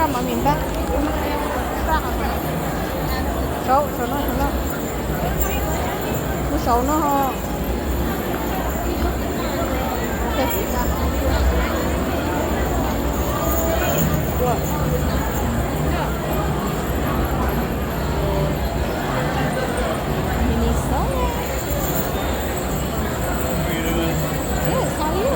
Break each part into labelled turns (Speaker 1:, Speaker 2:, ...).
Speaker 1: trăm ở miền Bắc. Số nó mua số nó ho. Mini soda. Yes, how are you?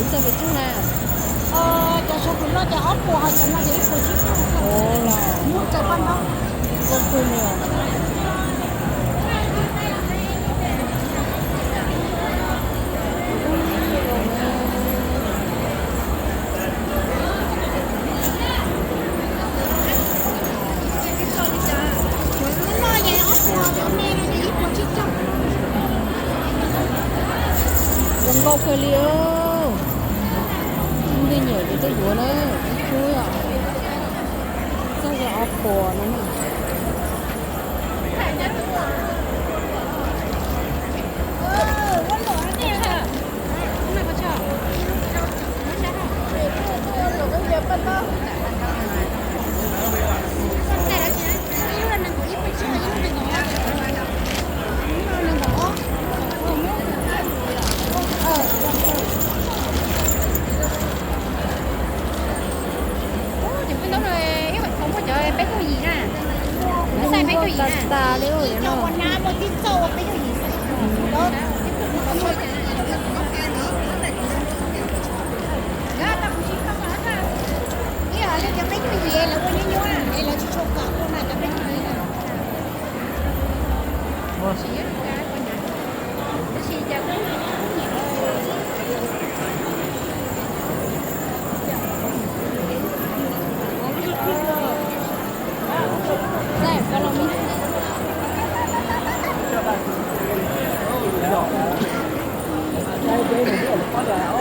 Speaker 1: Bisa betul lah.
Speaker 2: Cho chúng nó cho ốc của họ cho nó để của chị
Speaker 1: Oh là
Speaker 2: muốn cái con đó
Speaker 1: con cua nhiều.
Speaker 2: nó vậy ốc của cho mẹ nó để của chị trong
Speaker 1: Con bầu khơi liêu. Không đi nhiều thì tôi vừa nữa. Chui à. Sao giờ ốc bò nó nè.
Speaker 2: con lỗ nó đẹp hả hôm nay có chờ
Speaker 1: Ta liêu vậy nó.
Speaker 2: còn na một tí sâu cái gì đó
Speaker 1: Này, follow me.
Speaker 3: Đây, đây là có đào.